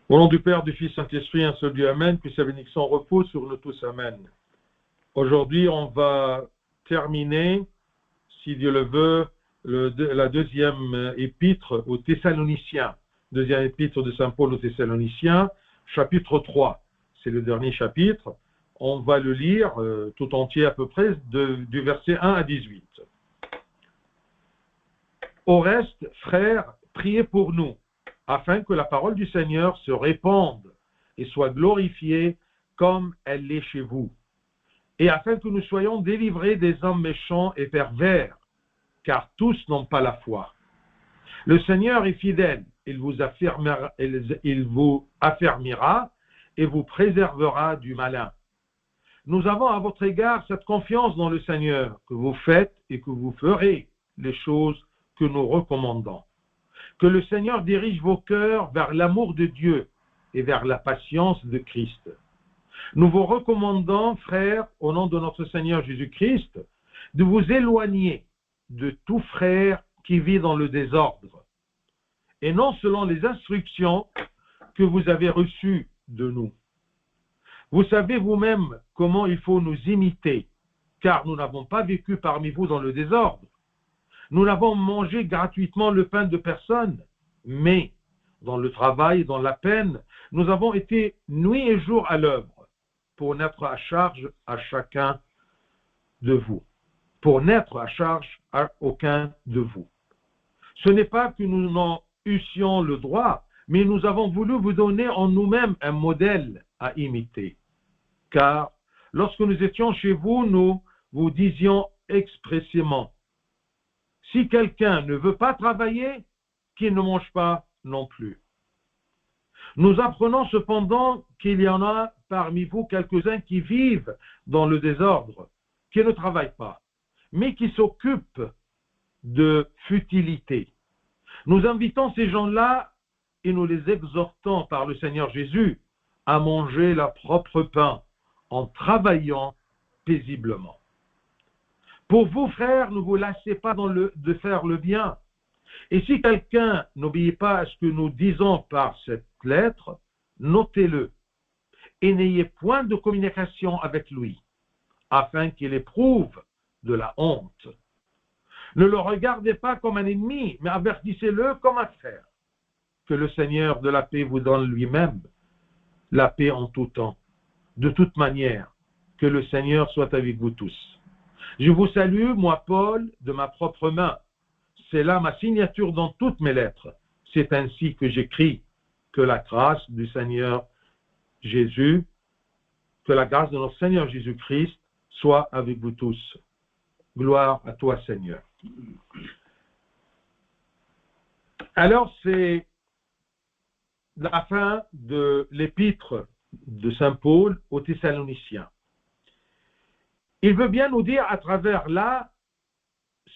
Au nom du Père, du Fils, Saint-Esprit, un seul Dieu, Amen, puis sa bénédiction repose sur nous tous, Amen. Aujourd'hui, on va terminer, si Dieu le veut, la deuxième épître aux Thessaloniciens, deuxième épître de Saint Paul aux Thessaloniciens, chapitre 3. C'est le dernier chapitre. On va le lire tout entier à peu près, du verset 1 à 18. Au reste, frères, priez pour nous, afin que la parole du Seigneur se répande et soit glorifiée comme elle l'est chez vous, et afin que nous soyons délivrés des hommes méchants et pervers, car tous n'ont pas la foi. Le Seigneur est fidèle, il vous affermira et vous préservera du malin. Nous avons à votre égard cette confiance dans le Seigneur, que vous faites et que vous ferez les choses que nous recommandons. Que le Seigneur dirige vos cœurs vers l'amour de Dieu et vers la patience de Christ. Nous vous recommandons, frères, au nom de notre Seigneur Jésus-Christ, de vous éloigner de tout frère qui vit dans le désordre, et non selon les instructions que vous avez reçues de nous. Vous savez vous-même comment il faut nous imiter, car nous n'avons pas vécu parmi vous dans le désordre. Nous n'avons mangé gratuitement le pain de personne, mais dans le travail et dans la peine, nous avons été nuit et jour à l'œuvre pour n'être à charge à chacun de vous, pour n'être à charge à aucun de vous. Ce n'est pas que nous n'en eussions le droit, mais nous avons voulu vous donner en nous-mêmes un modèle à imiter. Car lorsque nous étions chez vous, nous vous disions expressément: si quelqu'un ne veut pas travailler, qu'il ne mange pas non plus. Nous apprenons cependant qu'il y en a parmi vous quelques-uns qui vivent dans le désordre, qui ne travaillent pas, mais qui s'occupent de futilité. Nous invitons ces gens-là et nous les exhortons par le Seigneur Jésus à manger leur propre pain en travaillant paisiblement. Pour vous, frères, ne vous lassez pas de faire le bien. Et si quelqu'un n'obéit pas à ce que nous disons par cette lettre, notez-le et n'ayez point de communication avec lui, afin qu'il éprouve de la honte. Ne le regardez pas comme un ennemi, mais avertissez-le comme un frère. Que le Seigneur de la paix vous donne lui-même la paix en tout temps. De toute manière, que le Seigneur soit avec vous tous. Je vous salue, moi Paul, de ma propre main. C'est là ma signature dans toutes mes lettres. C'est ainsi que j'écris. Que la grâce du Seigneur Jésus, que la grâce de notre Seigneur Jésus-Christ soit avec vous tous. Gloire à toi, Seigneur. Alors, c'est la fin de l'épître de Saint Paul aux Thessaloniciens. Il veut bien nous dire à travers là,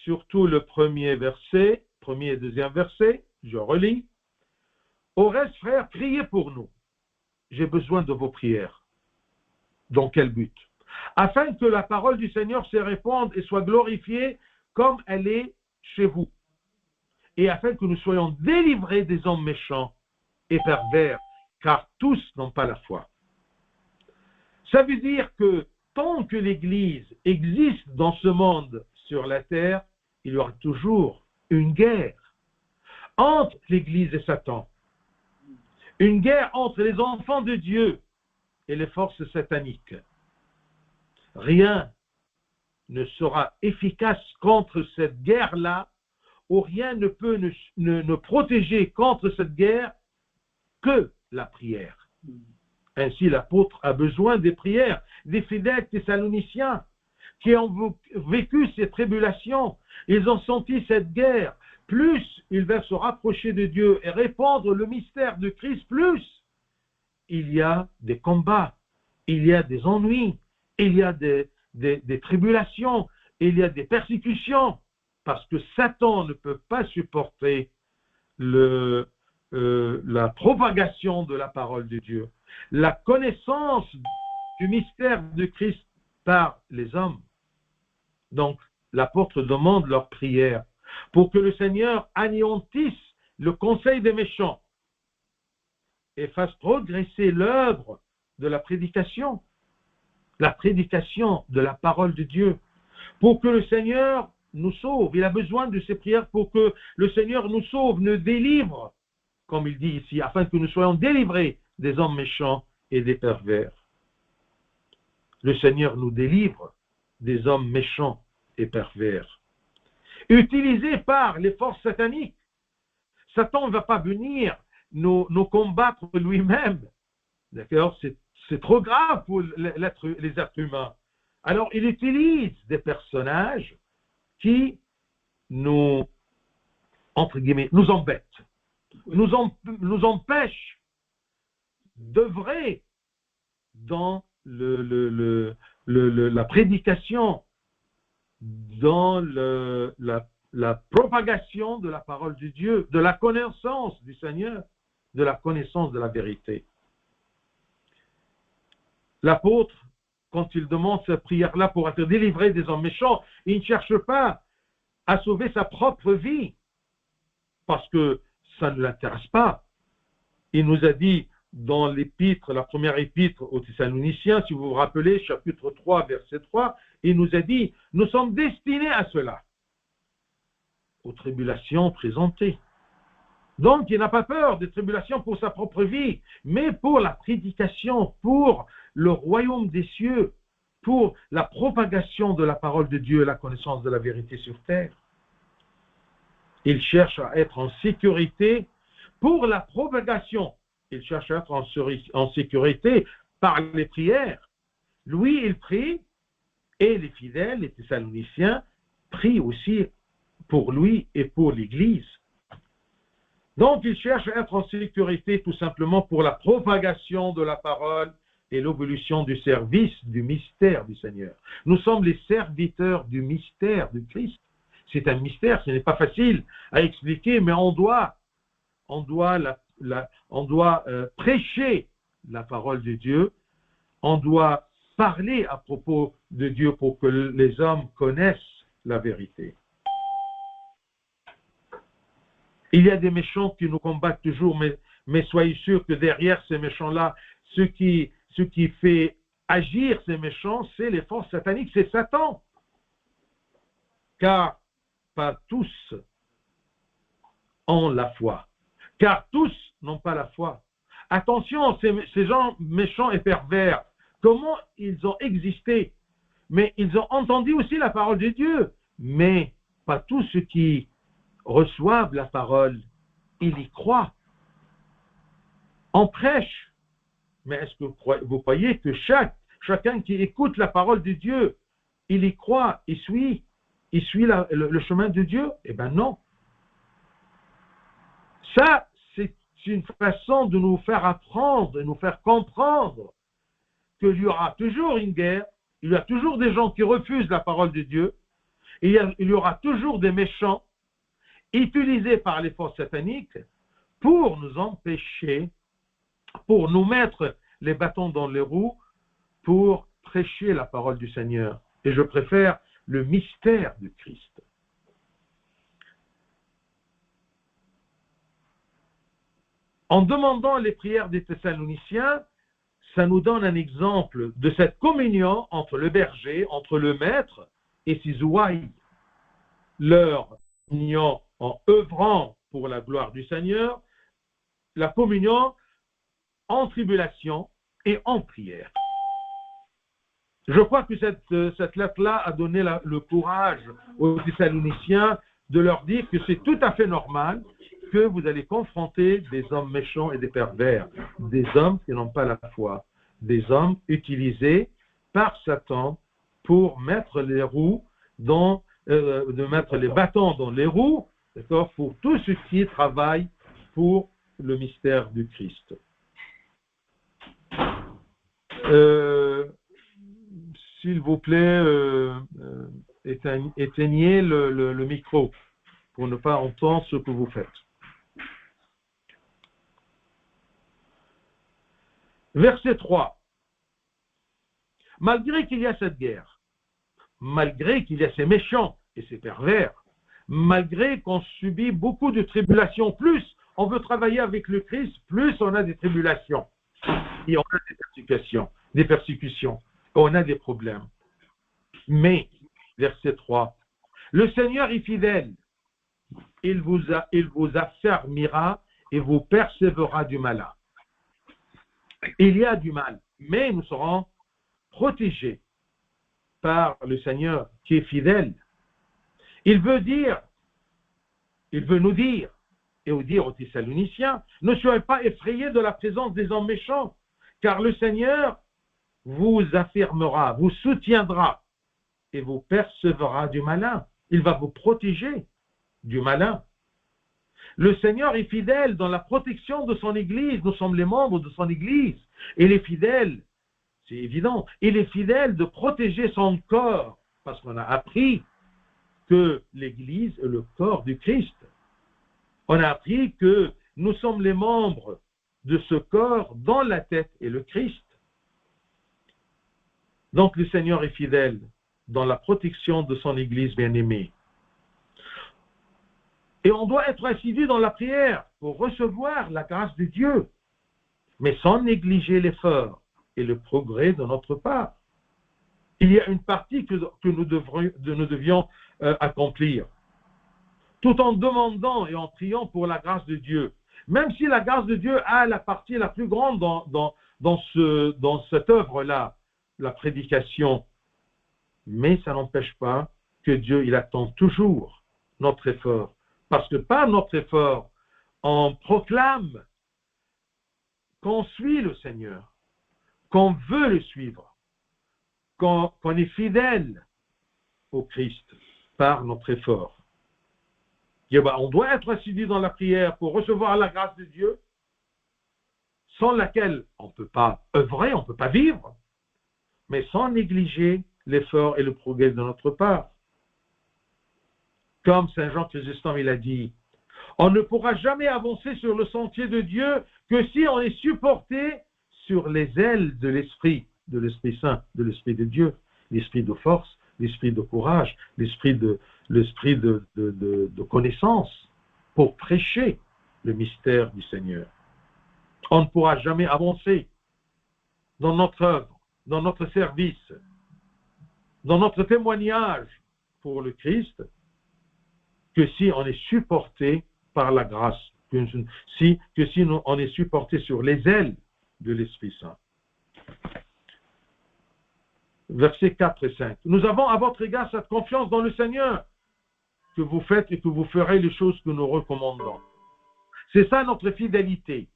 surtout le premier et deuxième verset, je relis: au reste, frères, priez pour nous. J'ai besoin de vos prières. Dans quel but? Afin que la parole du Seigneur se répande et soit glorifiée comme elle est chez vous. Et afin que nous soyons délivrés des hommes méchants et pervers, car tous n'ont pas la foi. Ça veut dire que tant que l'Église existe dans ce monde sur la terre, il y aura toujours une guerre entre l'Église et Satan. Une guerre entre les enfants de Dieu et les forces sataniques. Rien ne sera efficace contre cette guerre-là, ou rien ne peut nous protéger contre cette guerre que la prière. Ainsi, l'apôtre a besoin des prières des fidèles thessaloniciens qui ont vécu ces tribulations. Ils ont senti cette guerre. Plus ils veulent se rapprocher de Dieu et répandre le mystère de Christ, plus il y a des combats, il y a des ennuis, il y a des tribulations, il y a des persécutions, parce que Satan ne peut pas supporter la propagation de la parole de Dieu, la connaissance du mystère de Christ par les hommes. Donc, l'apôtre demande leur prière pour que le Seigneur anéantisse le conseil des méchants et fasse progresser l'œuvre de la prédication de la parole de Dieu, pour que le Seigneur nous sauve. Il a besoin de ces prières pour que le Seigneur nous sauve, nous délivre, comme il dit ici, afin que nous soyons délivrés des hommes méchants et des pervers. Le Seigneur nous délivre des hommes méchants et pervers, utilisés par les forces sataniques. Satan ne va pas venir nous combattre lui-même. D'accord? C'est trop grave pour les êtres humains. Alors, il utilise des personnages qui nous, entre guillemets, nous embêtent, nous empêchent d'œuvrer dans la prédication, dans la propagation de la parole de Dieu, de la connaissance du Seigneur, de la connaissance de la vérité. L'apôtre, quand il demande cette prière-là pour être délivré des hommes méchants, il ne cherche pas à sauver sa propre vie, parce que ça ne l'intéresse pas. Il nous a dit dans l'épître, la première épître aux Thessaloniciens, si vous vous rappelez, chapitre 3, verset 3, il nous a dit, nous sommes destinés à cela, aux tribulations présentées. Donc, il n'a pas peur des tribulations pour sa propre vie, mais pour la prédication, pour le royaume des cieux, pour la propagation de la parole de Dieu et la connaissance de la vérité sur terre. Il cherche à être en sécurité pour la propagation. Il cherche à être en sécurité par les prières. Lui, il prie, et les fidèles, les Thessaloniciens, prient aussi pour lui et pour l'Église. Donc, il cherche à être en sécurité tout simplement pour la propagation de la parole et l'évolution du service, du mystère du Seigneur. Nous sommes les serviteurs du mystère du Christ. C'est un mystère, ce n'est pas facile à expliquer, mais on doit prêcher la parole de Dieu, on doit parler à propos de Dieu pour que les hommes connaissent la vérité. Il y a des méchants qui nous combattent toujours, mais soyez sûrs que derrière ces méchants-là, ce qui fait agir ces méchants, c'est les forces sataniques, c'est Satan. Car pas tous ont la foi. Car tous n'ont pas la foi. Attention, ces gens méchants et pervers, comment ils ont existé? Mais ils ont entendu aussi la parole de Dieu. Mais pas tous ceux qui reçoivent la parole, ils y croient. On prêche. Mais est-ce que vous croyez que chacun qui écoute la parole de Dieu, il y croit, il suit le chemin de Dieu? Eh bien non. Ça, c'est une façon de nous faire apprendre, de nous faire comprendre qu'il y aura toujours une guerre, il y a toujours des gens qui refusent la parole de Dieu, il y aura toujours des méchants utilisés par les forces sataniques pour nous empêcher, pour nous mettre les bâtons dans les roues, pour prêcher la parole du Seigneur. Et je préfère le mystère du Christ. En demandant les prières des Thessaloniciens, ça nous donne un exemple de cette communion entre le berger, entre le maître et ses ouailles. Leur union en œuvrant pour la gloire du Seigneur, la communion en tribulation et en prière. Je crois que cette lettre-là a donné le courage aux Thessaloniciens de leur dire que c'est tout à fait normal que vous allez confronter des hommes méchants et des pervers, des hommes qui n'ont pas la foi, des hommes utilisés par Satan pour mettre les roues de mettre les bâtons dans les roues, d'accord, pour tous ceux qui travaillent pour le mystère du Christ. S'il vous plaît, éteignez le micro pour ne pas entendre ce que vous faites. Verset 3. Malgré qu'il y a cette guerre, malgré qu'il y a ces méchants et ces pervers, malgré qu'on subit beaucoup de tribulations, plus on veut travailler avec le Christ, plus on a des tribulations, et on a des persécutions, on a des problèmes. Mais, verset 3, le Seigneur est fidèle, il vous affermira et vous persévérera du malin. Il y a du mal, mais nous serons protégés par le Seigneur qui est fidèle. Il veut nous dire, et dire aux Thessaloniciens, ne soyez pas effrayés de la présence des hommes méchants, car le Seigneur vous affirmera, vous soutiendra et vous persévérera du malin. Il va vous protéger du malin. Le Seigneur est fidèle dans la protection de son Église. Nous sommes les membres de son Église. Et il est fidèle, c'est évident, il est fidèle de protéger son corps, parce qu'on a appris que l'Église est le corps du Christ. On a appris que nous sommes les membres de ce corps dont la tête est le Christ. Donc le Seigneur est fidèle dans la protection de son Église bien-aimée. Et on doit être assidu dans la prière pour recevoir la grâce de Dieu, mais sans négliger l'effort et le progrès de notre part. Il y a une partie que nous devions accomplir, tout en demandant et en priant pour la grâce de Dieu. Même si la grâce de Dieu a la partie la plus grande dans cette œuvre-là, la prédication, mais ça n'empêche pas que Dieu, il attend toujours notre effort. Parce que par notre effort, on proclame qu'on suit le Seigneur, qu'on veut le suivre, qu'on est fidèle au Christ par notre effort. Et on doit être assidu dans la prière pour recevoir la grâce de Dieu, sans laquelle on ne peut pas œuvrer, on ne peut pas vivre, mais sans négliger l'effort et le progrès de notre part. Comme Saint Jean Chrysostome, il a dit, on ne pourra jamais avancer sur le sentier de Dieu que si on est supporté sur les ailes de l'Esprit Saint, de l'Esprit de Dieu, l'Esprit de force, l'Esprit de courage, l'Esprit de connaissance, pour prêcher le mystère du Seigneur. On ne pourra jamais avancer dans notre œuvre, dans notre service, dans notre témoignage pour le Christ, que si on est supporté par la grâce, que si on est supporté sur les ailes de l'Esprit Saint. Versets 4 et 5. Nous avons à votre égard cette confiance dans le Seigneur, que vous faites et que vous ferez les choses que nous recommandons. C'est ça notre fidélité,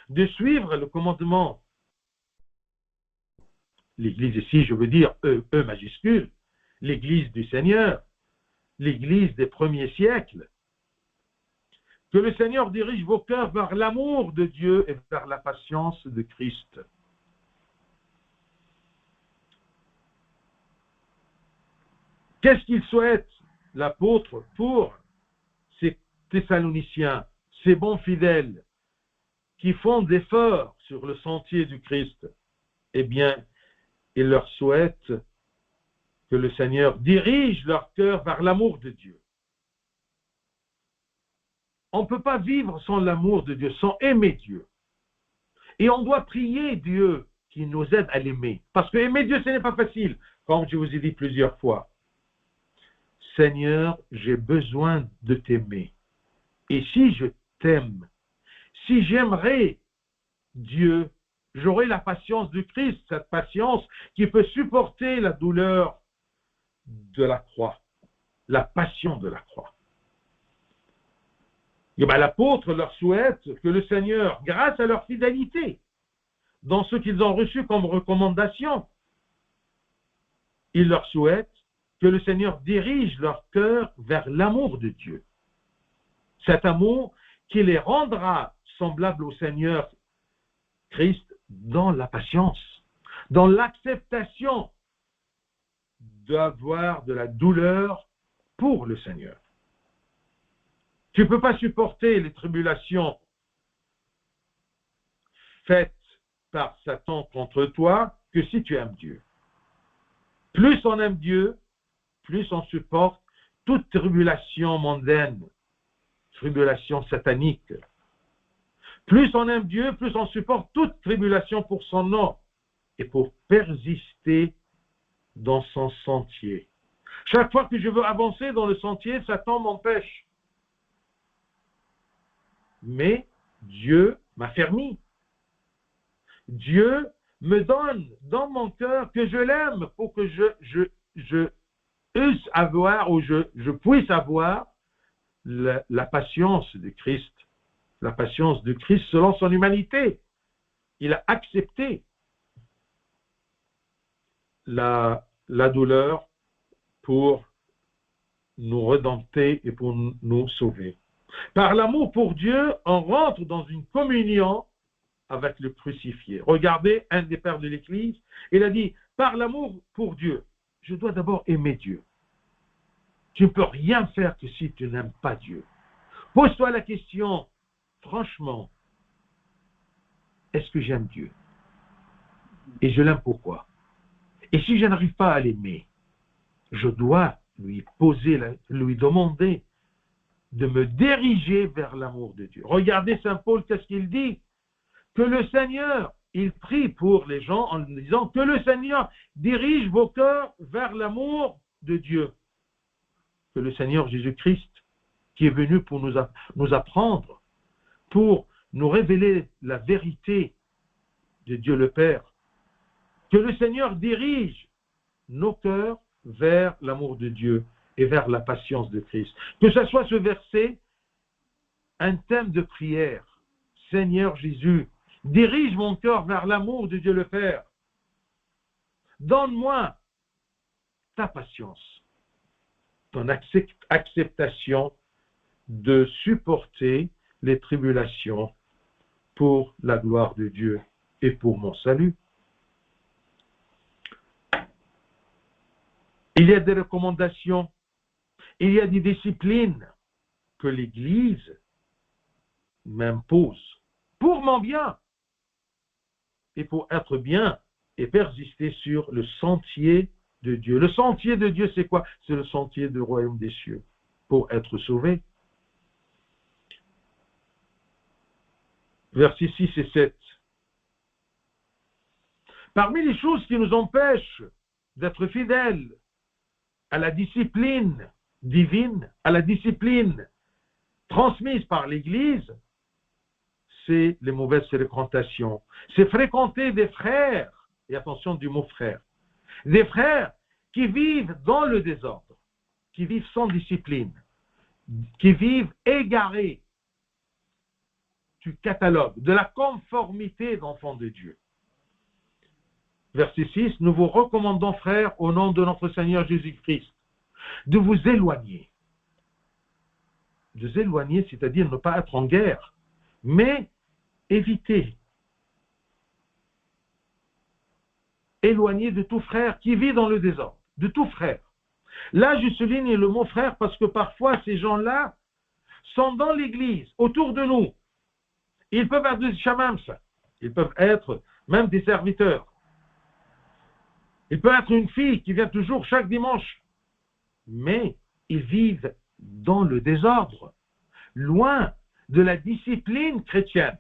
de suivre le commandement. L'Église ici, je veux dire E majuscule, l'Église du Seigneur, l'Église des premiers siècles. Que le Seigneur dirige vos cœurs vers l'amour de Dieu et vers la patience de Christ. Qu'est-ce qu'il souhaite, l'apôtre, pour ces Thessaloniciens, ces bons fidèles, qui font d'efforts sur le sentier du Christ? Eh bien, il leur souhaite que le Seigneur dirige leur cœur vers l'amour de Dieu. On ne peut pas vivre sans l'amour de Dieu, sans aimer Dieu. Et on doit prier Dieu qui nous aide à l'aimer. Parce que aimer Dieu, ce n'est pas facile, comme je vous ai dit plusieurs fois. Seigneur, j'ai besoin de t'aimer. Et si je t'aime, si j'aimerais Dieu, j'aurai la patience du Christ, cette patience qui peut supporter la douleur de la croix, la passion de la croix. Et bien, l'apôtre leur souhaite que le Seigneur, grâce à leur fidélité, dans ce qu'ils ont reçu comme recommandation, il leur souhaite que le Seigneur dirige leur cœur vers l'amour de Dieu. Cet amour qui les rendra semblables au Seigneur Christ dans la patience, dans l'acceptation d'avoir de la douleur pour le Seigneur. Tu ne peux pas supporter les tribulations faites par Satan contre toi que si tu aimes Dieu. Plus on aime Dieu, plus on supporte toute tribulation mondaine, tribulation satanique, Plus on aime Dieu, plus on supporte toute tribulation pour son nom et pour persister dans son sentier. Chaque fois que je veux avancer dans le sentier, Satan m'empêche. Mais Dieu m'a permis. Dieu me donne dans mon cœur que je l'aime pour que je puisse avoir ou je puisse avoir la patience de Christ. La patience de Christ selon son humanité. Il a accepté la douleur pour nous redempter et pour nous sauver. Par l'amour pour Dieu, on rentre dans une communion avec le crucifié. Regardez, un des pères de l'Église, il a dit, par l'amour pour Dieu, je dois d'abord aimer Dieu. Tu ne peux rien faire que si tu n'aimes pas Dieu. Pose-toi la question, franchement, est-ce que j'aime Dieu? Et je l'aime pourquoi? Et si je n'arrive pas à l'aimer, je dois lui demander de me diriger vers l'amour de Dieu. Regardez Saint Paul, qu'est-ce qu'il dit? Que le Seigneur, il prie pour les gens en disant que le Seigneur dirige vos cœurs vers l'amour de Dieu. Que le Seigneur Jésus-Christ, qui est venu pour nous apprendre, pour nous révéler la vérité de Dieu le Père, que le Seigneur dirige nos cœurs vers l'amour de Dieu et vers la patience de Christ. Que ce soit ce verset, un thème de prière. Seigneur Jésus, dirige mon cœur vers l'amour de Dieu le Père. Donne-moi ta patience, ton acceptation de supporter les tribulations pour la gloire de Dieu et pour mon salut. Il y a des recommandations, il y a des disciplines que l'Église m'impose pour mon bien et pour être bien et persister sur le sentier de Dieu. Le sentier de Dieu, c'est quoi? C'est le sentier du royaume des cieux pour être sauvé. Versets 6 et 7. Parmi les choses qui nous empêchent d'être fidèles à la discipline divine, à la discipline transmise par l'Église, c'est les mauvaises fréquentations. C'est fréquenter des frères, et attention du mot frère, des frères qui vivent dans le désordre, qui vivent sans discipline, qui vivent égarés du catalogue, de la conformité d'enfants de Dieu. Verset 6, nous vous recommandons, frères, au nom de notre Seigneur Jésus-Christ, de vous éloigner. De vous éloigner, c'est-à-dire ne pas être en guerre, mais éviter. Éloigner de tout frère qui vit dans le désordre, de tout frère. Là, je souligne le mot frère parce que parfois, ces gens-là sont dans l'église, autour de nous. Ils peuvent être des chamams, ils peuvent être même des serviteurs. Il peut être une fille qui vient toujours chaque dimanche, mais ils vivent dans le désordre, loin de la discipline chrétienne.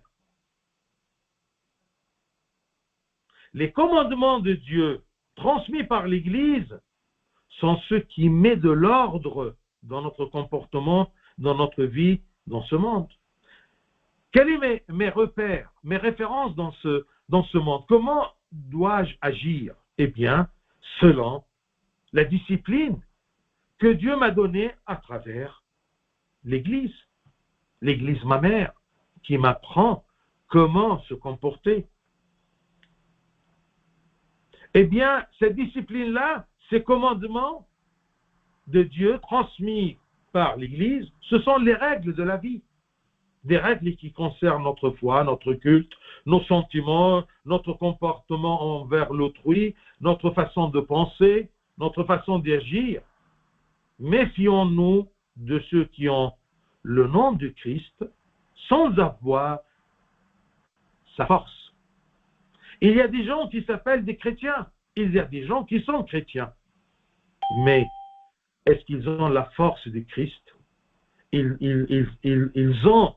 Les commandements de Dieu transmis par l'Église sont ceux qui mettent de l'ordre dans notre comportement, dans notre vie, dans ce monde. Quels sont mes repères, mes références dans ce monde? Comment dois-je agir? Eh bien, selon la discipline que Dieu m'a donnée à travers l'Église. L'Église, ma mère, qui m'apprend comment se comporter. Eh bien, cette discipline-là, ces commandements de Dieu transmis par l'Église, ce sont les règles de la vie. Des règles qui concernent notre foi, notre culte, nos sentiments, notre comportement envers l'autrui, notre façon de penser, notre façon d'agir. Méfions-nous de ceux qui ont le nom de Christ sans avoir sa force. Il y a des gens qui s'appellent des chrétiens, il y a des gens qui sont chrétiens. Mais est-ce qu'ils ont la force de Christ? Ils ont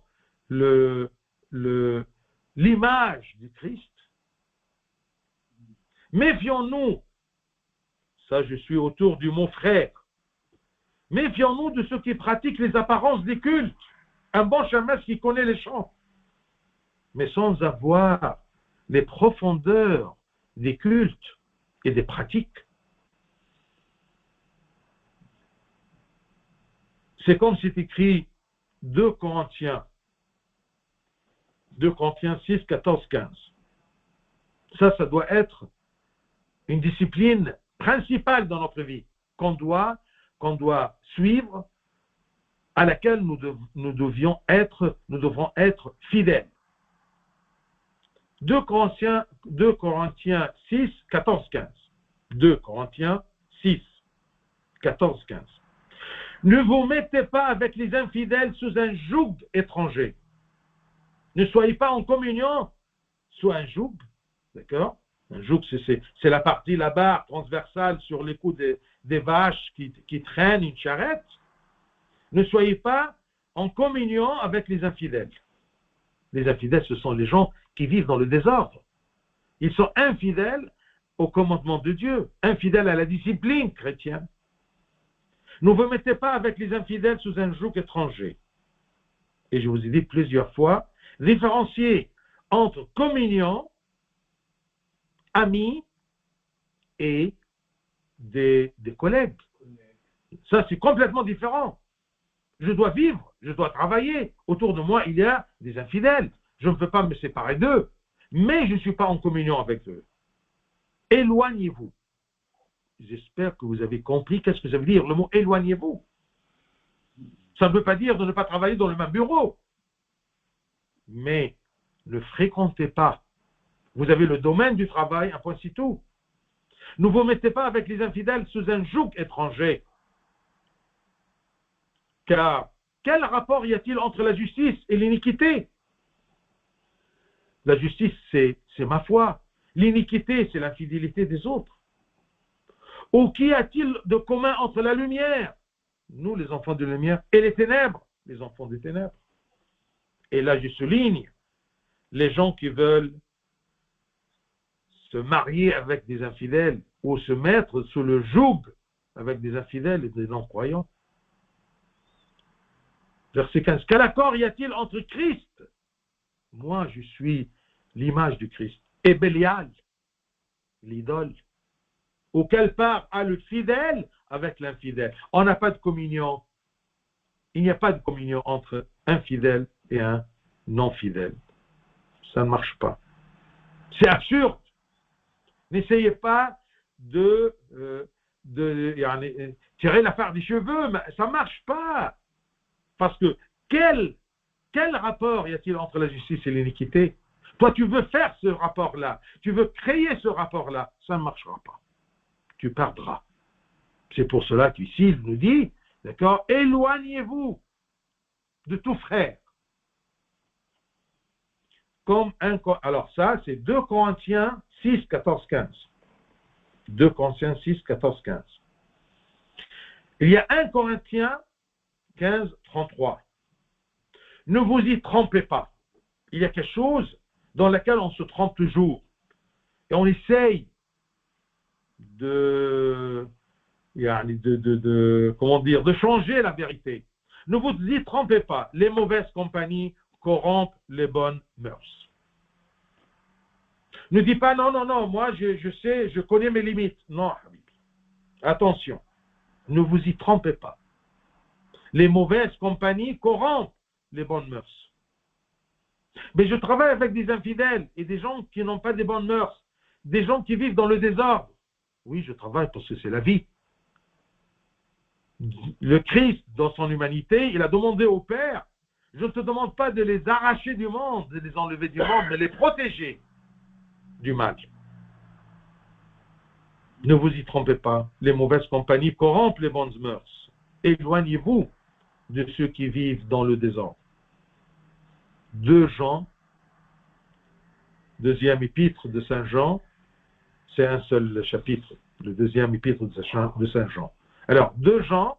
l'image du Christ. Méfions-nous, ça je suis autour du mot frère, méfions-nous de ceux qui pratiquent les apparences des cultes, un bon chamasse qui connaît les chants, mais sans avoir les profondeurs des cultes et des pratiques. C'est comme c'est écrit 2 Corinthiens 6, 14, 15. Ça doit être une discipline principale dans notre vie, qu'on doit suivre, à laquelle nous devrons être fidèles. 2 Corinthiens 6, 14, 15. 2 Corinthiens 6, 14, 15. Ne vous mettez pas avec les infidèles sous un joug étranger. Ne soyez pas en communion sous un joug, d'accord? Un joug, c'est la partie là-bas transversale sur les coups des vaches qui traînent une charrette. Ne soyez pas en communion avec les infidèles. Les infidèles, ce sont les gens qui vivent dans le désordre. Ils sont infidèles au commandement de Dieu, infidèles à la discipline chrétienne. Ne vous mettez pas avec les infidèles sous un joug étranger. Et je vous ai dit plusieurs fois, différencier entre communion, amis et des collègues. Ça, c'est complètement différent. Je dois vivre, je dois travailler. Autour de moi, il y a des infidèles. Je ne peux pas me séparer d'eux, mais je ne suis pas en communion avec eux. Éloignez-vous. J'espère que vous avez compris qu'est-ce que ça veut dire, le mot éloignez-vous. Ça ne veut pas dire de ne pas travailler dans le même bureau. Mais ne fréquentez pas. Vous avez le domaine du travail, un point c'est tout. Ne vous mettez pas avec les infidèles sous un joug étranger. Car quel rapport y a-t-il entre la justice et l'iniquité? La justice, c'est ma foi. L'iniquité, c'est l'infidélité des autres. Ou qu'y a-t-il de commun entre la lumière, nous les enfants de lumière, et les ténèbres, les enfants des ténèbres? Et là, je souligne les gens qui veulent se marier avec des infidèles ou se mettre sous le joug avec des infidèles et des non-croyants. Verset 15. Quel accord y a-t-il entre Christ? Moi, je suis l'image du Christ. Et Bélial, l'idole. Auquel part a le fidèle avec l'infidèle? On n'a pas de communion. Il n'y a pas de communion entre un fidèle et un non-fidèle. Ça ne marche pas. C'est absurde. N'essayez pas de tirer l'affaire des cheveux, mais ça ne marche pas. Parce que quel rapport y a-t-il entre la justice et l'iniquité? Toi, tu veux faire ce rapport-là, tu veux créer ce rapport-là, ça ne marchera pas. Tu perdras. C'est pour cela qu'ici, il nous dit, d'accord, éloignez-vous de tout frère. Alors ça, c'est 2 Corinthiens 6, 14, 15. 2 Corinthiens 6, 14, 15. Il y a 1 Corinthiens 15, 33. Ne vous y trompez pas. Il y a quelque chose dans lequel on se trompe toujours. Et on essaye de changer la vérité. Ne vous y trompez pas. Les mauvaises compagnies corrompent les bonnes mœurs. Ne dis pas non, moi je sais, je connais mes limites. Non, attention, ne vous y trompez pas. Les mauvaises compagnies corrompent les bonnes mœurs. Mais je travaille avec des infidèles et des gens qui n'ont pas des bonnes mœurs, des gens qui vivent dans le désordre. Oui, je travaille parce que c'est la vie. Le Christ, dans son humanité, il a demandé au Père, je ne te demande pas de les arracher du monde, de les enlever du monde, mais les protéger du mal. Ne vous y trompez pas, les mauvaises compagnies corrompent les bonnes mœurs. Éloignez-vous de ceux qui vivent dans le désordre. 2 Jean, deuxième épître de Saint Jean, c'est un seul chapitre, le deuxième épître de Saint Jean. Alors, 2 Jean,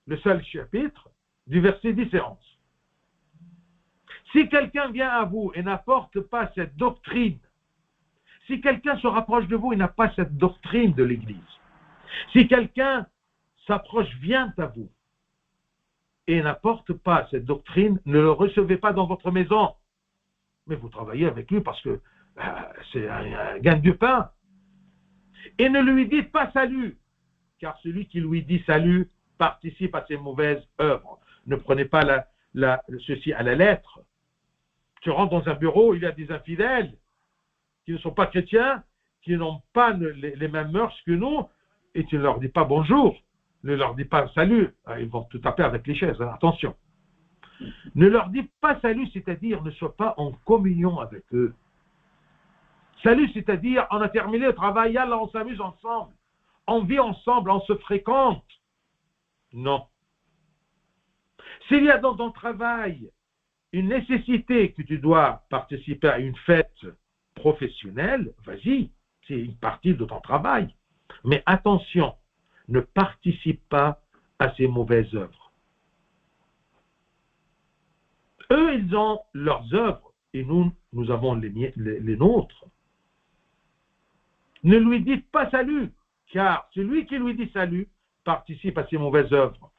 le seul chapitre, du verset 10 et 11. Si quelqu'un vient à vous et n'apporte pas cette doctrine, si quelqu'un se rapproche de vous et n'a pas cette doctrine de l'Église, si quelqu'un s'approche, vient à vous et n'apporte pas cette doctrine, ne le recevez pas dans votre maison. Mais vous travaillez avec lui parce que c'est un gain du pain. Et ne lui dites pas salut, car celui qui lui dit salut participe à ses mauvaises œuvres. Ne prenez pas ceci à la lettre. Tu rentres dans un bureau, il y a des infidèles qui ne sont pas chrétiens, qui n'ont pas les mêmes mœurs que nous, et tu ne leur dis pas bonjour, ne leur dis pas salut. Ils vont te taper avec les chaises, hein, attention. Ne leur dis pas salut, c'est-à-dire ne sois pas en communion avec eux. Salut, c'est-à-dire on a terminé le travail, là on s'amuse ensemble, on vit ensemble, on se fréquente. Non. S'il y a dans ton travail une nécessité que tu dois participer à une fête professionnelle, vas-y, c'est une partie de ton travail. Mais attention, ne participe pas à ces mauvaises œuvres. Eux, ils ont leurs œuvres et nous avons les nôtres. Ne lui dites pas salut, car celui qui lui dit salut participe à ses mauvaises œuvres.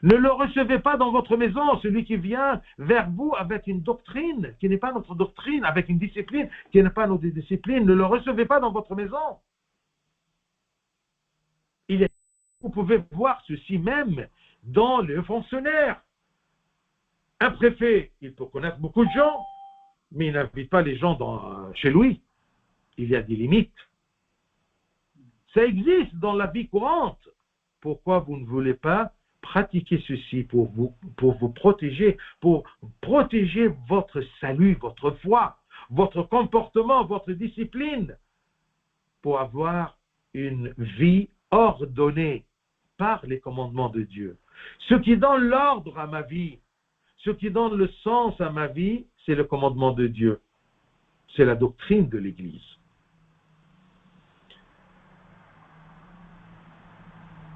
Ne le recevez pas dans votre maison, celui qui vient vers vous avec une doctrine qui n'est pas notre doctrine, avec une discipline qui n'est pas notre discipline. Ne le recevez pas dans votre maison. Vous pouvez voir ceci même dans les fonctionnaires. Un préfet, il peut connaître beaucoup de gens, mais il n'invite pas les gens chez lui. Il y a des limites. Ça existe dans la vie courante. Pourquoi vous ne voulez pas pratiquer ceci pour vous protéger, pour protéger votre salut, votre foi, votre comportement, votre discipline, pour avoir une vie ordonnée par les commandements de Dieu. Ce qui donne l'ordre à ma vie, ce qui donne le sens à ma vie, c'est le commandement de Dieu. C'est la doctrine de l'Église.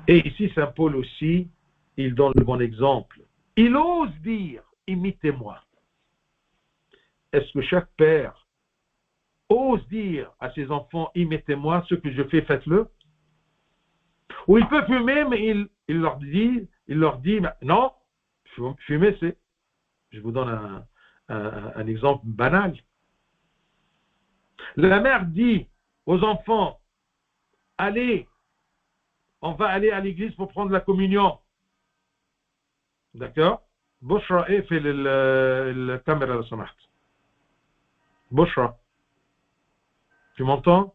Et ici, Saint Paul aussi, il donne le bon exemple. Il ose dire, imitez-moi. Est-ce que chaque père ose dire à ses enfants, imitez-moi, ce que je fais, faites-le? Ou il peut fumer, mais il leur dit, non, fumer, c'est... Je vous donne un exemple banal. La mère dit aux enfants, allez, on va aller à l'église pour prendre la communion. D'accord? Bushra, fait la caméra, la samaht. Bushra. Tu m'entends?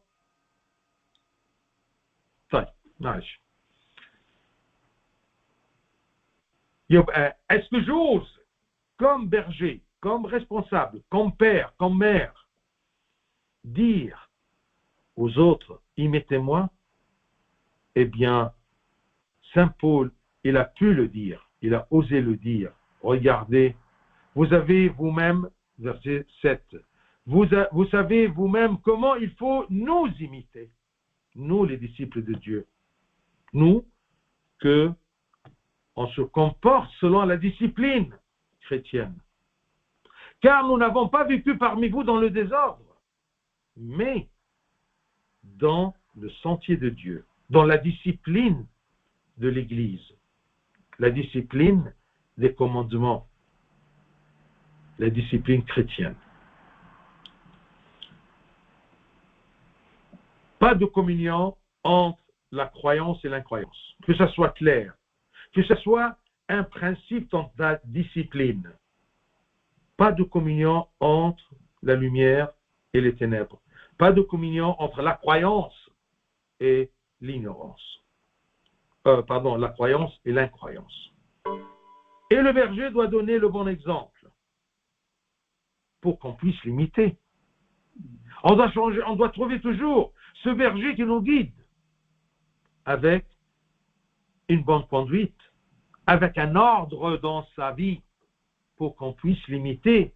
طيب معلش. Est-ce que j'ose, comme berger, comme responsable, comme père, comme mère, dire aux autres, imitez-moi? Eh bien, Saint Paul, il a pu le dire, il a osé le dire. Regardez, vous avez vous-même, verset 7, vous savez vous-même comment il faut nous imiter, nous les disciples de Dieu. Nous, que on se comporte selon la discipline chrétienne. Car nous n'avons pas vécu parmi vous dans le désordre, mais dans le sentier de Dieu, dans la discipline de l'Église, la discipline des commandements, la discipline chrétienne. Pas de communion entre la croyance et l'incroyance. Que ça soit clair, que ce soit un principe dans la discipline. Pas de communion entre la lumière et les ténèbres. Pas de communion entre la croyance et l'ignorance. La croyance et l'incroyance. Et le berger doit donner le bon exemple pour qu'on puisse l'imiter. On doit trouver toujours ce berger qui nous guide avec une bonne conduite, avec un ordre dans sa vie pour qu'on puisse l'imiter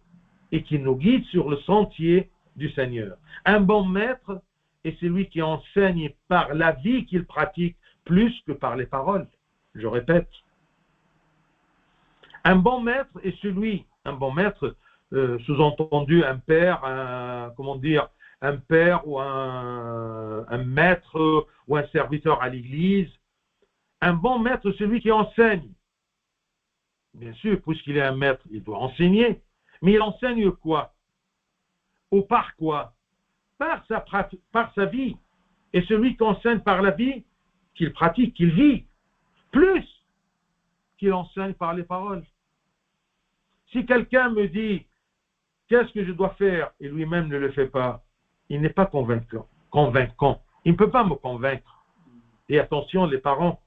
et qu'il nous guide sur le sentier du Seigneur. Un bon maître est celui qui enseigne par la vie qu'il pratique plus que par les paroles. Je répète. Un bon maître sous-entendu un père, un père ou un maître ou un serviteur à l'église. Un bon maître, celui qui enseigne. Bien sûr, puisqu'il est un maître, il doit enseigner. Mais il enseigne quoi? Ou par quoi? Par sa vie. Et celui qui enseigne par la vie, qu'il pratique, qu'il vit, plus qu'il enseigne par les paroles. Si quelqu'un me dit, qu'est-ce que je dois faire, et lui-même ne le fait pas, il n'est pas convaincant. Il ne peut pas me convaincre. Et attention les parents,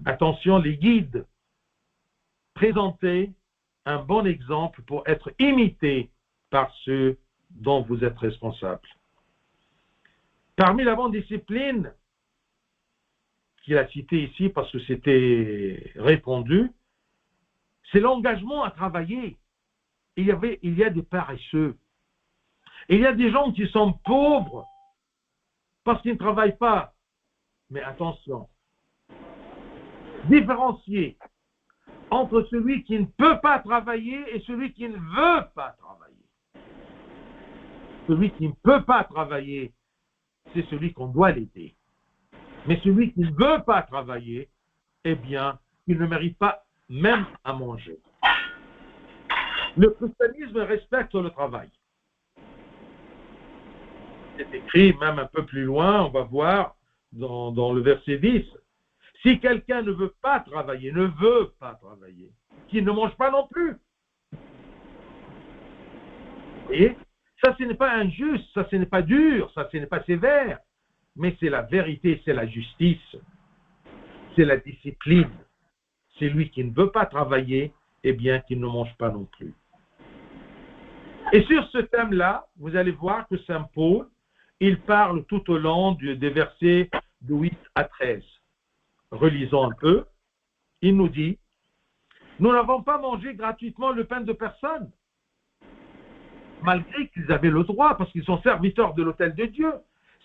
attention les guides, présentez un bon exemple pour être imité par ceux dont vous êtes responsable. Parmi la bonne discipline, qu'il a cité ici parce que c'était répandu, c'est l'engagement à travailler. Il y a des paresseux. Il y a des gens qui sont pauvres parce qu'ils ne travaillent pas. Mais attention, différencier entre celui qui ne peut pas travailler et celui qui ne veut pas travailler. Celui qui ne peut pas travailler, c'est celui qu'on doit l'aider. Mais celui qui ne veut pas travailler, eh bien, il ne mérite pas même à manger. Le christianisme respecte le travail. C'est écrit même un peu plus loin, on va voir dans le verset 10. Si quelqu'un ne veut pas travailler, qu'il ne mange pas non plus. Et ça, ce n'est pas injuste, ça, ce n'est pas dur, ça, ce n'est pas sévère, mais c'est la vérité, c'est la justice, c'est la discipline. C'est lui qui ne veut pas travailler, eh bien, qu'il ne mange pas non plus. Et sur ce thème-là, vous allez voir que Saint Paul, il parle tout au long des versets de 8 à 13. Relisons un peu. Il nous dit, nous n'avons pas mangé gratuitement le pain de personne, malgré qu'ils avaient le droit, parce qu'ils sont serviteurs de l'autel de Dieu,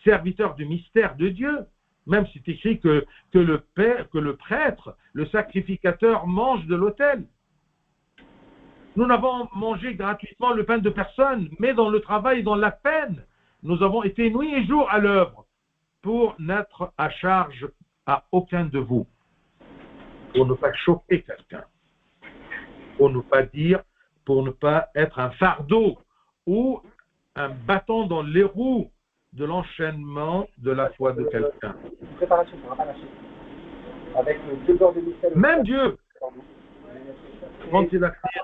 serviteurs du mystère de Dieu. Même c'est écrit que le prêtre, le sacrificateur mange de l'autel. Nous n'avons mangé gratuitement le pain de personne, mais dans le travail et dans la peine, nous avons été nuit et jour à l'œuvre pour n'être à charge à aucun de vous, pour ne pas choquer quelqu'un, pour ne pas être un fardeau ou un bâton dans les roues de l'enchaînement de la foi de quelqu'un. Préparation pour un panaché. Avec deux bords de missel. Même Dieu, quand il a créé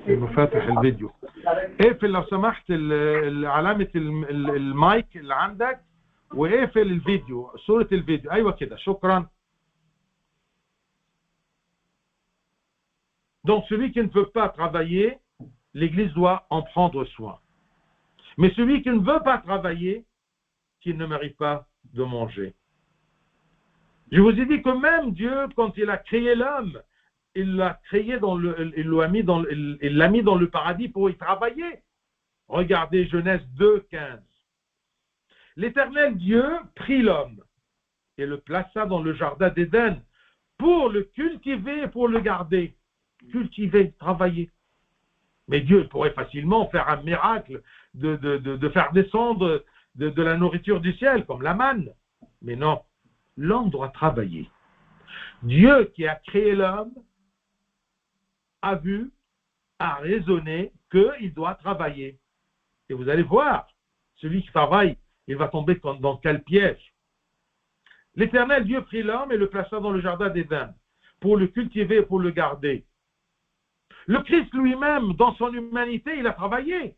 مفاتح الفيديو اقفل لو سمحت علامة المايك اللي عندك واقفل الفيديو صورة الفيديو ايوه كده شكرا. Donc celui qui ne veut pas travailler, l'église doit en prendre soin. Mais celui qui ne veut pas travailler, qu'il ne mérite pas de manger. Je vous ai dit que même Dieu, quand il a créé l'homme, il l'a mis dans le paradis pour y travailler. Regardez Genèse 2:15. L'Éternel Dieu prit l'homme et le plaça dans le jardin d'Éden pour le cultiver et pour le garder. Cultiver, travailler. Mais Dieu pourrait facilement faire un miracle de faire descendre de la nourriture du ciel, comme la manne. Mais non, l'homme doit travailler. Dieu qui a créé l'homme a raisonné qu'il doit travailler. Et vous allez voir, celui qui travaille, il va tomber dans quel piège? L'Éternel Dieu prit l'homme et le plaça dans le jardin d'Éden pour le cultiver et pour le garder. Le Christ lui-même, dans son humanité, il a travaillé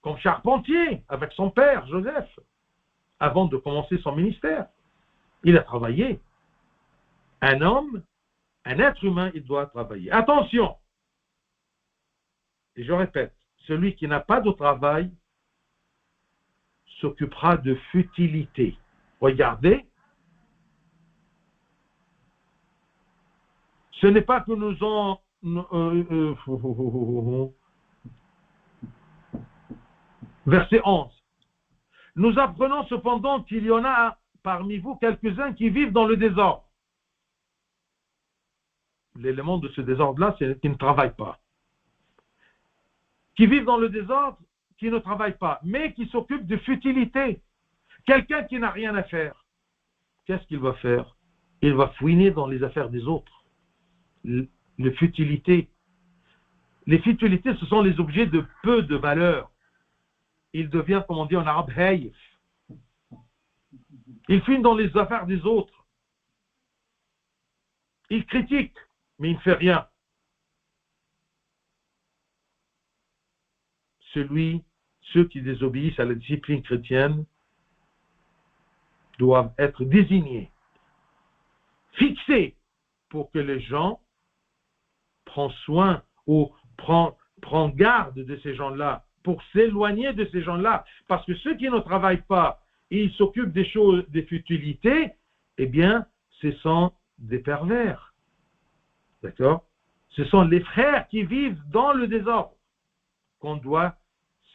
comme charpentier avec son père, Joseph, avant de commencer son ministère. Il a travaillé. Un homme, un être humain, il doit travailler. Attention! Et je répète, celui qui n'a pas de travail, s'occupera de futilité. Regardez, ce n'est pas que nous en... Verset 11. Nous apprenons cependant qu'il y en a parmi vous quelques-uns qui vivent dans le désordre. L'élément de ce désordre-là, c'est qu'ils ne travaillent pas. Qui vivent dans le désordre, qui ne travaillent pas, mais qui s'occupent de futilité. Quelqu'un qui n'a rien à faire, qu'est-ce qu'il va faire? Il va fouiner dans les affaires des autres. Les futilités. Les futilités, ce sont les objets de peu de valeur. Il devient, comme on dit en arabe, hayf. Il fouine dans les affaires des autres. Il critique, mais il ne fait rien. Ceux qui désobéissent à la discipline chrétienne doivent être désignés, fixés, pour que les gens prennent soin ou prennent garde de ces gens-là, pour s'éloigner de ces gens-là. Parce que ceux qui ne travaillent pas et ils s'occupent des choses, des futilités, eh bien, ce sont des pervers. D'accord? Ce sont les frères qui vivent dans le désordre qu'on doit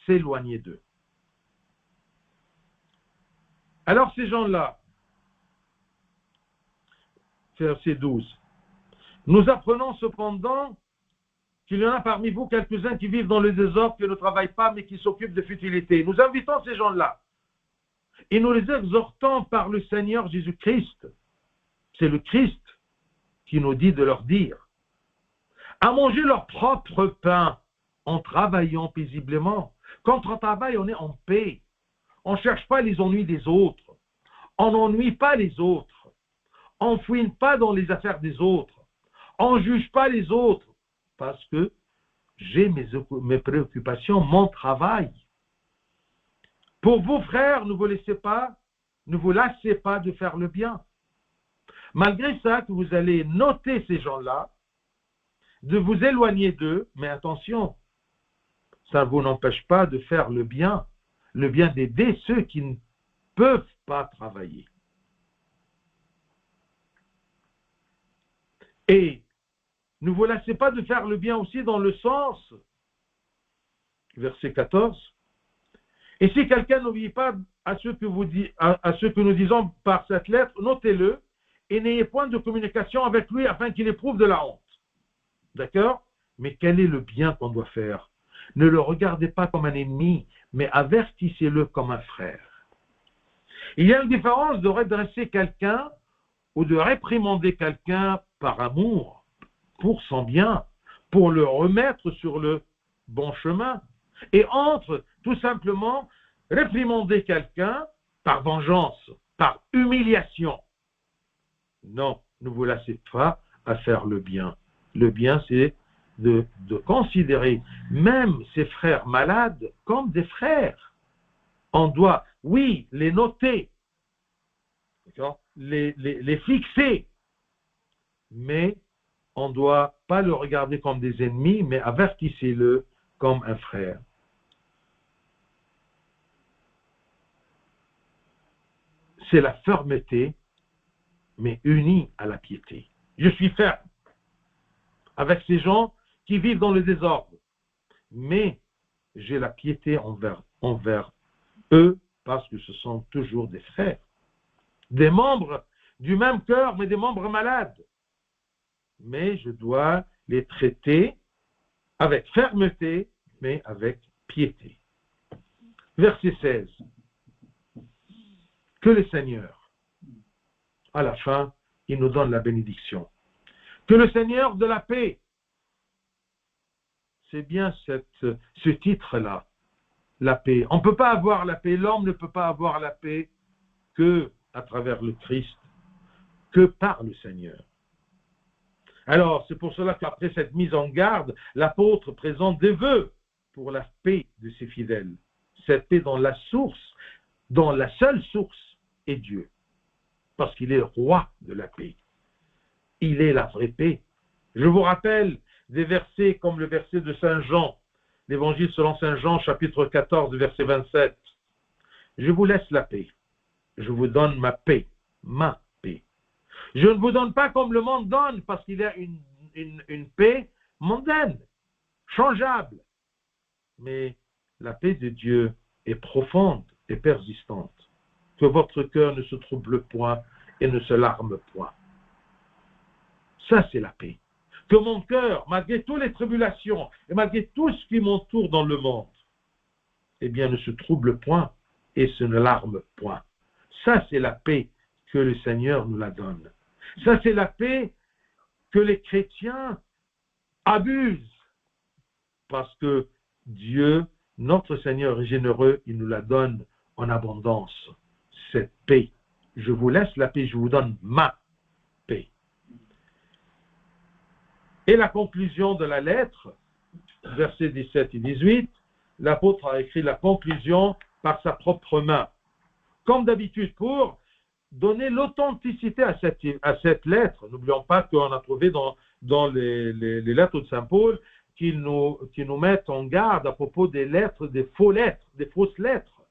s'éloigner d'eux. Alors ces gens-là, verset 12, nous apprenons cependant qu'il y en a parmi vous quelques-uns qui vivent dans le désordre, qui ne travaillent pas, mais qui s'occupent de futilité. Nous invitons ces gens-là et nous les exhortons par le Seigneur Jésus-Christ. C'est le Christ qui nous dit de leur dire à manger leur propre pain en travaillant paisiblement. Quand on travaille, on est en paix. On ne cherche pas les ennuis des autres. On n'ennuie pas les autres. On ne fouine pas dans les affaires des autres. On ne juge pas les autres. Parce que j'ai mes préoccupations, mon travail. Pour vous, frères, ne vous lassez pas de faire le bien. Malgré ça, que vous allez noter ces gens-là, de vous éloigner d'eux, mais attention, ça ne vous empêche pas de faire le bien d'aider ceux qui ne peuvent pas travailler. Et ne vous lassez pas de faire le bien aussi dans le sens, verset 14, et si quelqu'un n'obéit pas à ce que nous disons par cette lettre, notez-le et n'ayez point de communication avec lui afin qu'il éprouve de la honte. D'accord? Mais quel est le bien qu'on doit faire? Ne le regardez pas comme un ennemi, mais avertissez-le comme un frère. Il y a une différence de redresser quelqu'un ou de réprimander quelqu'un par amour, pour son bien, pour le remettre sur le bon chemin, et entre tout simplement réprimander quelqu'un par vengeance, par humiliation. Non, ne vous lassez pas à faire le bien. Le bien, c'est de considérer même ses frères malades comme des frères. On doit, oui, les noter, les fixer, mais on ne doit pas le regarder comme des ennemis, mais avertissez-le comme un frère. C'est la fermeté, mais unie à la piété. Je suis ferme avec ces gens qui vivent dans le désordre, mais j'ai la piété envers eux parce que ce sont toujours des frères, des membres du même cœur, mais des membres malades. Mais je dois les traiter avec fermeté, mais avec piété. Verset 16. Que le Seigneur, à la fin, il nous donne la bénédiction. Que le Seigneur de la paix, c'est bien ce titre-là, la paix. On ne peut pas avoir la paix, l'homme ne peut pas avoir la paix que à travers le Christ, que par le Seigneur. Alors, c'est pour cela qu'après cette mise en garde, l'apôtre présente des vœux pour la paix de ses fidèles. Cette paix dont la seule source est Dieu. Parce qu'il est le roi de la paix. Il est la vraie paix. Je vous rappelle des versets comme le verset de Saint Jean, l'évangile selon Saint Jean, chapitre 14, verset 27. je vous laisse la paix. Je vous donne ma paix. Ma paix. Je ne vous donne pas comme le monde donne, parce qu'il y a une paix mondaine, changeable. Mais la paix de Dieu est profonde et persistante. Que votre cœur ne se trouble point et ne se larme point. Ça, c'est la paix. Que mon cœur, malgré toutes les tribulations et malgré tout ce qui m'entoure dans le monde, eh bien, ne se trouble point et se ne larme point. Ça, c'est la paix que le Seigneur nous la donne. Ça, c'est la paix que les chrétiens abusent. Parce que Dieu, notre Seigneur est généreux, il nous la donne en abondance. Cette paix. Je vous laisse la paix, je vous donne ma paix. Et la conclusion de la lettre, versets 17 et 18, l'apôtre a écrit la conclusion par sa propre main. Comme d'habitude, pour donner l'authenticité à cette lettre, n'oublions pas qu'on a trouvé dans les lettres de Saint Paul qui nous mettent en garde à propos des lettres, des fausses lettres.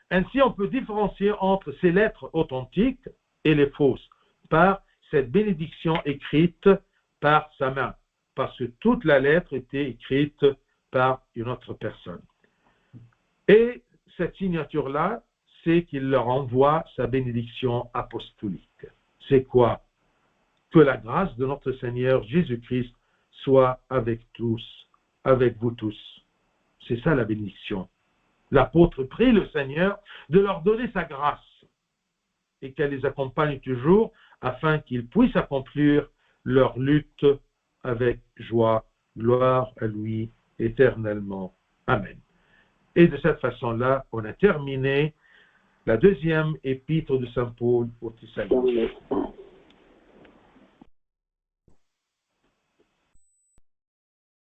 Ainsi, on peut différencier entre ces lettres authentiques et les fausses par cette bénédiction écrite par sa main, parce que toute la lettre était écrite par une autre personne. Et cette signature-là, c'est qu'il leur envoie sa bénédiction apostolique. C'est quoi? Que la grâce de notre Seigneur Jésus-Christ soit avec tous, avec vous tous. C'est ça la bénédiction. L'apôtre prie le Seigneur de leur donner sa grâce et qu'elle les accompagne toujours afin qu'ils puissent accomplir leur lutte avec joie. Gloire à lui éternellement. Amen. Et de cette façon-là, on a terminé la deuxième épître de Saint Paul aux Thessaloniciens.